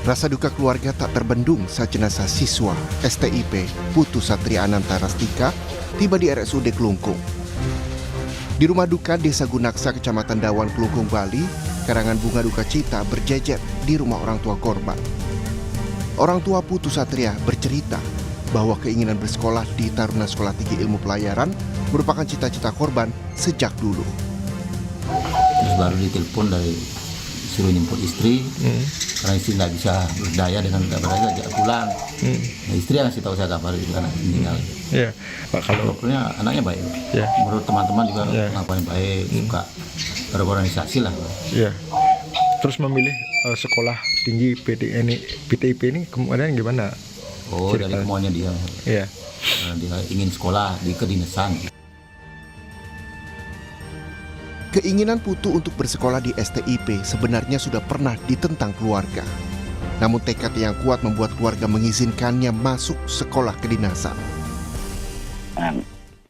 Rasa duka keluarga tak terbendung saat jenazah siswa STIP Putu Satria Ananta Rastika tiba di RSUD Kelungkung. Di rumah duka Desa Gunaksa, Kecamatan Dawan, Kelungkung, Bali, karangan bunga duka cita berjejer di rumah orang tua korban. Orang tua Putu Satria bercerita bahwa keinginan bersekolah di Taruna Sekolah Tinggi Ilmu Pelayaran merupakan cita-cita korban sejak dulu. Terus baru ditelepon dari suruh jemput istri, karena istri nggak bisa berdaya dengan nggak berdaya ajak pulang. Nah, istri yang ngasih tahu saya kabar itu anak meninggal. Iya, Pak, kalau Pokoknya anaknya baik. Ya. Menurut teman-teman juga ngapain baik, suka berorganisasi lah. Iya. Terus memilih sekolah tinggi PTIP ini kemudian gimana? Oh, dari kemauannya dia. Iya. Dia ingin sekolah di kedinasan. Keinginan Putu untuk bersekolah di STIP sebenarnya sudah pernah ditentang keluarga. Namun tekad yang kuat membuat keluarga mengizinkannya masuk sekolah kedinasan.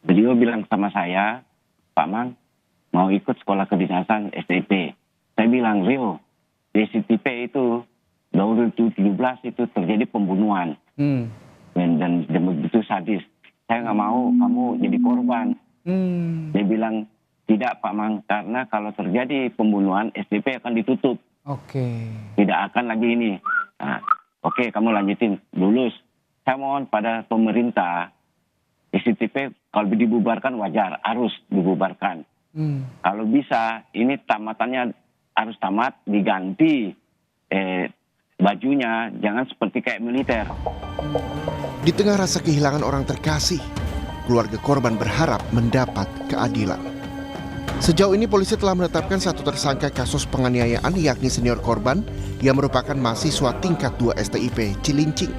Beliau bilang sama saya, Pak Man, mau ikut sekolah kedinasan STIP. Saya bilang, Rio, di STIP itu 2017 itu terjadi pembunuhan. Dan begitu sadis. Saya nggak mau kamu jadi korban. Dia bilang, tidak Pak Mang, karena kalau terjadi pembunuhan, STIP akan ditutup. Tidak akan lagi ini. Nah, oke, kamu lanjutin, lulus. Saya mohon pada pemerintah, STIP kalau dibubarkan wajar, harus dibubarkan. Kalau bisa, ini tamatannya harus tamat, diganti bajunya, jangan seperti kayak militer. Di tengah rasa kehilangan orang terkasih, keluarga korban berharap mendapat keadilan. Sejauh ini polisi telah menetapkan satu tersangka kasus penganiayaan yakni senior korban yang merupakan mahasiswa tingkat 2 STIP Cilincing.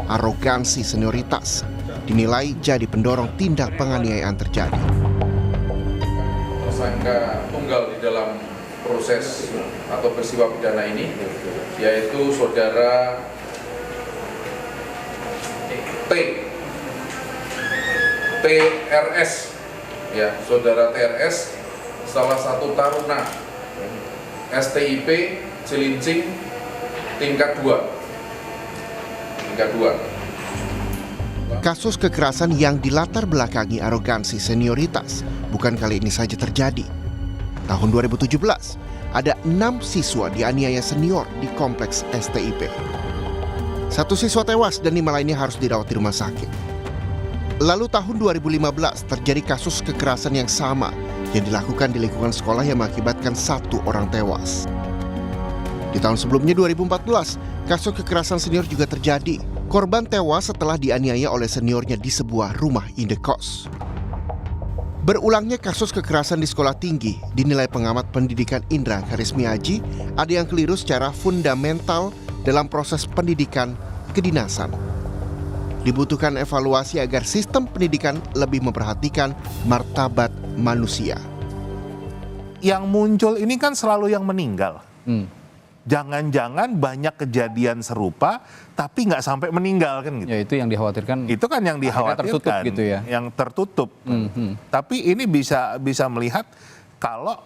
Arogansi senioritas dinilai jadi pendorong tindak penganiayaan terjadi. Tersangka tunggal di dalam proses atau peristiwa pidana ini yaitu saudara TRS. Ya, saudara TRS, salah satu taruna STIP Cilincing tingkat 2. Kasus kekerasan yang dilatar belakangi arogansi senioritas bukan kali ini saja terjadi. Tahun 2017, ada 6 siswa dianiaya senior di kompleks STIP. 1 siswa tewas dan 5 lainnya harus dirawat di rumah sakit. Lalu tahun 2015 terjadi kasus kekerasan yang sama yang dilakukan di lingkungan sekolah yang mengakibatkan 1 orang tewas. Di tahun sebelumnya 2014, kasus kekerasan senior juga terjadi. Korban tewas setelah dianiaya oleh seniornya di sebuah rumah indekos. Berulangnya kasus kekerasan di sekolah tinggi dinilai pengamat pendidikan Indra Karismiaji ada yang keliru secara fundamental dalam proses pendidikan kedinasan. Dibutuhkan evaluasi agar sistem pendidikan lebih memperhatikan martabat manusia. Yang muncul ini kan selalu yang meninggal. Jangan-jangan banyak kejadian serupa tapi nggak sampai meninggal kan gitu. Ya itu yang dikhawatirkan. Itu kan yang dikhawatirkan. Tertutup gitu ya. Yang tertutup. Tapi ini bisa melihat kalau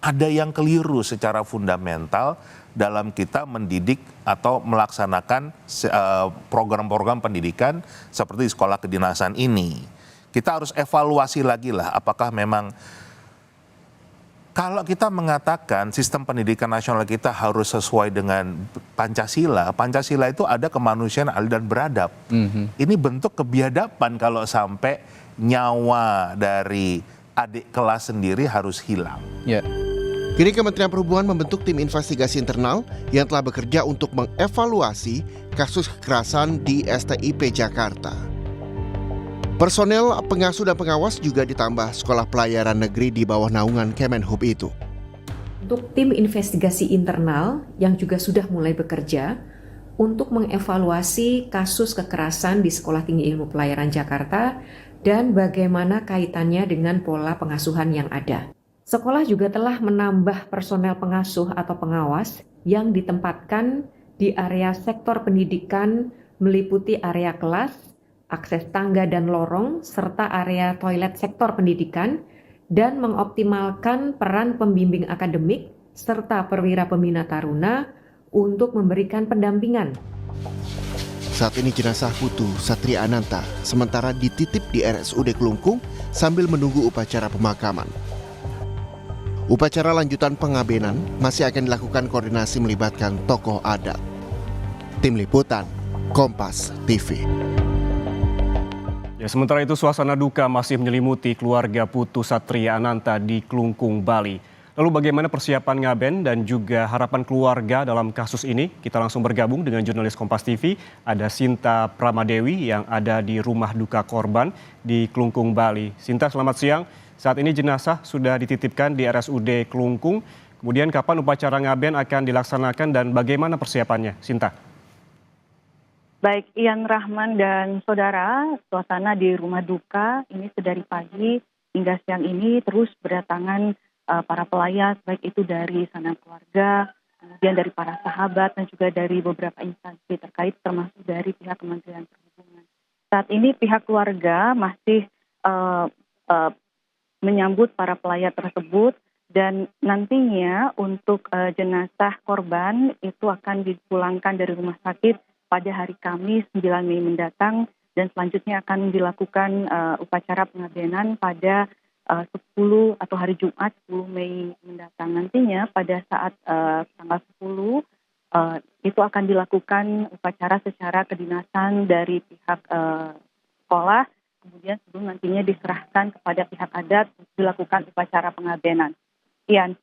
ada yang keliru secara fundamental dalam kita mendidik atau melaksanakan program-program pendidikan seperti di sekolah kedinasan ini. Kita harus evaluasi lagi lah apakah memang kalau kita mengatakan sistem pendidikan nasional kita harus sesuai dengan Pancasila, Pancasila itu ada kemanusiaan, adil dan beradab. Ini bentuk kebiadaban kalau sampai nyawa dari adik kelas sendiri harus hilang. Ya. Kini Kementerian Perhubungan membentuk tim investigasi internal yang telah bekerja untuk mengevaluasi kasus kekerasan di STIP Jakarta. Personel pengasuh dan pengawas juga ditambah sekolah pelayaran negeri di bawah naungan Kemenhub itu. Untuk tim investigasi internal yang juga sudah mulai bekerja untuk mengevaluasi kasus kekerasan di Sekolah Tinggi Ilmu Pelayaran Jakarta dan bagaimana kaitannya dengan pola pengasuhan yang ada. Sekolah juga telah menambah personel pengasuh atau pengawas yang ditempatkan di area sektor pendidikan meliputi area kelas, akses tangga dan lorong, serta area toilet sektor pendidikan, dan mengoptimalkan peran pembimbing akademik serta perwira pembina taruna untuk memberikan pendampingan. Saat ini jenazah Putu Satria Ananta sementara dititip di RSUD Kelungkung sambil menunggu upacara pemakaman. Upacara lanjutan pengabenan masih akan dilakukan koordinasi melibatkan tokoh adat. Tim Liputan, Kompas TV. Ya, sementara itu suasana duka masih menyelimuti keluarga Putu Satria Ananta di Kelungkung, Bali. Lalu bagaimana persiapan ngaben dan juga harapan keluarga dalam kasus ini? Kita langsung bergabung dengan jurnalis Kompas TV, ada Sinta Pramadewi yang ada di rumah duka korban di Kelungkung, Bali. Sinta, selamat siang. Saat ini jenazah sudah dititipkan di RSUD Kelungkung. Kemudian kapan upacara ngaben akan dilaksanakan dan bagaimana persiapannya? Sinta. Baik, Ian Rahman dan saudara, suasana di rumah duka ini sedari pagi hingga siang ini terus berdatangan para pelayat, baik itu dari sanak keluarga, kemudian dari para sahabat dan juga dari beberapa instansi terkait termasuk dari pihak Kementerian Perhubungan. Saat ini pihak keluarga masih menyambut para pelayat tersebut dan nantinya untuk jenazah korban itu akan dipulangkan dari rumah sakit pada hari Kamis 9 Mei mendatang dan selanjutnya akan dilakukan upacara pengabenan pada 10 atau hari Jumat 10 Mei mendatang. Nantinya pada saat tanggal 10 itu akan dilakukan upacara secara kedinasan dari pihak sekolah, kemudian sebelum nantinya diserahkan kepada pihak adat untuk dilakukan upacara pengabenan. Ian.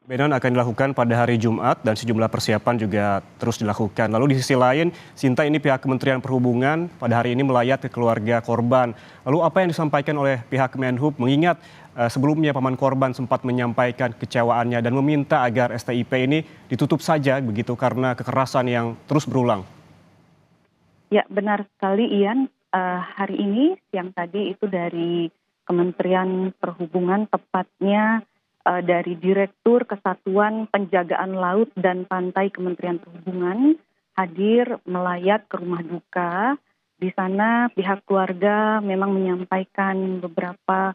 Pengabenan akan dilakukan pada hari Jumat dan sejumlah persiapan juga terus dilakukan. Lalu di sisi lain, Sinta, ini pihak Kementerian Perhubungan pada hari ini melayat ke keluarga korban. Lalu apa yang disampaikan oleh pihak Kemenhub mengingat sebelumnya paman korban sempat menyampaikan kecewaannya dan meminta agar STIP ini ditutup saja begitu karena kekerasan yang terus berulang. Ya, benar sekali Ian. Hari ini siang tadi itu dari Kementerian Perhubungan, tepatnya dari Direktur Kesatuan Penjagaan Laut dan Pantai Kementerian Perhubungan hadir melayat ke rumah duka. Di sana pihak keluarga memang menyampaikan beberapa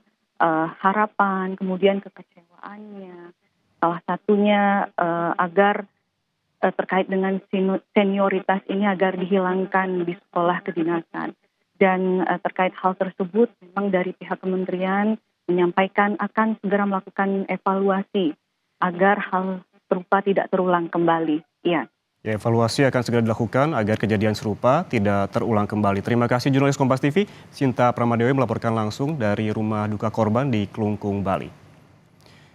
harapan, kemudian kekecewaannya. Salah satunya agar terkait dengan senioritas ini agar dihilangkan di sekolah kedinasan. Dan terkait hal tersebut memang dari pihak kementerian menyampaikan akan segera melakukan evaluasi agar hal serupa tidak terulang kembali. Iya. Ya, evaluasi akan segera dilakukan agar kejadian serupa tidak terulang kembali. Terima kasih jurnalis Kompas TV, Sinta Pramadewi melaporkan langsung dari rumah duka korban di Kelungkung, Bali.